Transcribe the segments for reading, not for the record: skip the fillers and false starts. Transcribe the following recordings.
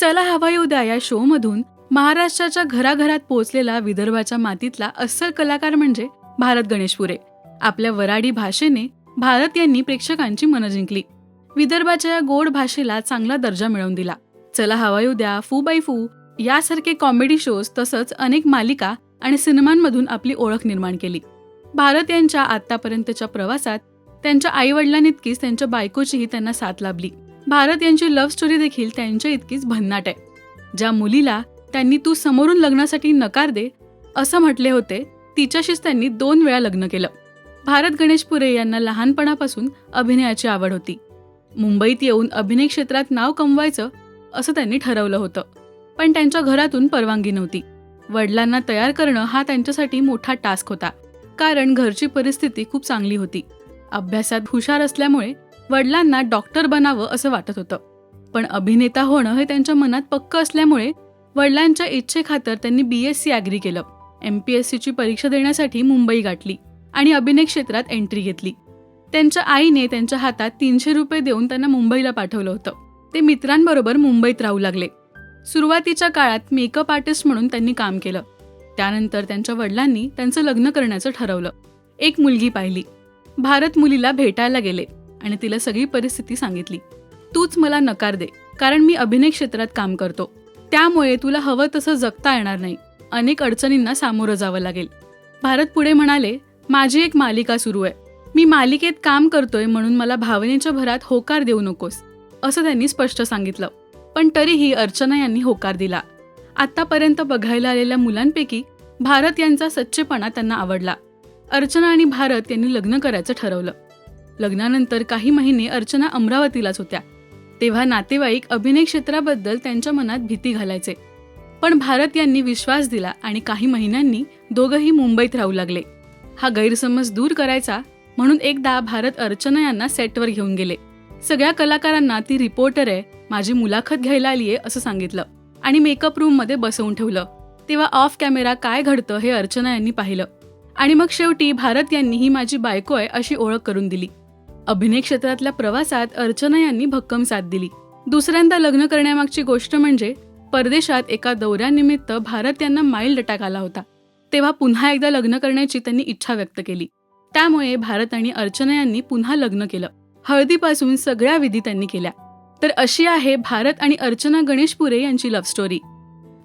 चला हवा येऊ द्या या शोमधून महाराष्ट्राच्या घराघरात पोहोचलेला विदर्भाच्या मातीतला अस्सल कलाकार म्हणजे भारत गणेशपुरे. आपल्या वऱ्हाडी भाषेने भारत यांनी प्रेक्षकांची मनं जिंकली. विदर्भाच्या या गोड भाषेला चांगला दर्जा मिळवून दिला. चला हवा येऊ द्या, फू बाय फू यासारखे कॉमेडी शोज तसंच अनेक मालिका आणि सिनेमांमधून आपली ओळख निर्माण केली. भारत यांच्या आतापर्यंतच्या प्रवासात त्यांच्या आईवडिलांइतकीच त्यांच्या बायकोचीही त्यांना साथ लाभली. भारत यांची लव्ह स्टोरी देखील त्यांच्या इतकीच भन्नाट आहे. ज्या मुलीला त्यांनी तू समोरून लग्नासाठी नकार दे असं म्हटले होते, तिच्याशीच त्यांनी 2 वेळा लग्न केलं. भारत गणेशपुरे यांना लहानपणापासून अभिनयाची आवड होती. मुंबईत येऊन अभिनय क्षेत्रात नाव कमवायचं असं त्यांनी ठरवलं होतं, पण त्यांच्या घरातून परवानगी नव्हती. वडिलांना तयार करणं हा त्यांच्यासाठी मोठा टास्क होता, कारण घरची परिस्थिती खूप चांगली होती. अभ्यासात हुशार असल्यामुळे वडिलांना डॉक्टर बनावं असं वाटत होतं, पण अभिनेता होणं हे त्यांच्या मनात पक्क असल्यामुळे वडिलांच्या इच्छेखातर त्यांनी BSc ॲग्री केलं. MPSCची परीक्षा देण्यासाठी मुंबई गाठली आणि अभिनय क्षेत्रात एंट्री घेतली. त्यांच्या आईने त्यांच्या हातात 300 रुपये देऊन त्यांना मुंबईला पाठवलं होतं. ते मित्रांबरोबर मुंबईत राहू लागले. सुरुवातीच्या काळात मेकअप आर्टिस्ट म्हणून त्यांनी काम केलं. त्यानंतर त्यांच्या वडिलांनी त्यांचं लग्न करण्याचं ठरवलं. एक मुलगी पाहिली. भारत मुलीला भेटायला गेले आणि तिला सगळी परिस्थिती सांगितली. तूच मला नकार दे, कारण मी अभिनय क्षेत्रात काम करतो, त्यामुळे तुला हवं तसं जगता येणार नाही. अनेक अडचणींना सामोरं जावं लागेल. भारत पुढे म्हणाले, माझी एक मालिका सुरू आहे. मी मालिकेत काम करतोय म्हणून मला भावनेच्या भरात होकार देऊ नकोस असं त्यांनी स्पष्ट सांगितलं. पण तरीही अर्चना यांनी होकार दिला. आतापर्यंत बघायला आलेल्या मुलांपैकी भारत यांचा सच्चेपणा त्यांना आवडला. अर्चना आणि भारत यांनी लग्न करायचं ठरवलं. लग्नानंतर काही महिने अर्चना अमरावतीलाच होत्या. तेव्हा नातेवाईक अभिनय क्षेत्राबद्दल त्यांच्या मनात भीती घालायचे, पण भारत यांनी विश्वास दिला आणि काही महिन्यांनी दोघंही मुंबईत राहू लागले. हा गैरसमज दूर करायचा म्हणून एकदा भारत अर्चना यांना सेटवर घेऊन गेले. सगळ्या कलाकारांना ती रिपोर्टर आहे, माझी मुलाखत घ्यायला आलीये असं सांगितलं आणि मेकअप रूममध्ये बसवून ठेवलं. तेव्हा ऑफ कॅमेरा काय घडतं हे अर्चना यांनी पाहिलं आणि मग शेवटी भारत यांनी ही माझी बायको आहे अशी ओळख करून दिली. अभिनय क्षेत्रातल्या प्रवासात अर्चना यांनी भक्कम साथ दिली. दुसऱ्यांदा लग्न करण्यामागची गोष्ट म्हणजे परदेशात एका दौऱ्यानिमित्त भारत यांना माइल्ड अटॅक आला होता. तेव्हा पुन्हा एकदा लग्न करण्याची त्यांनी इच्छा व्यक्त केली. त्यामुळे भारत आणि अर्चना यांनी पुन्हा लग्न केलं. हळदीपासून सगळ्या विधी त्यांनी केल्या. तर अशी आहे भारत आणि अर्चना गणेशपुरे यांची लव्ह स्टोरी.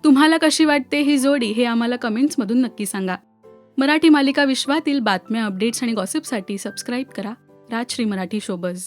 तुम्हाला कशी वाटते ही जोडी हे आम्हाला कमेंट्समधून नक्की सांगा. मराठी मालिका विश्वातील बातम्या, अपडेट्स आणि गॉसिपसाठी सबस्क्राईब करा राजश्री मराठी शोबज.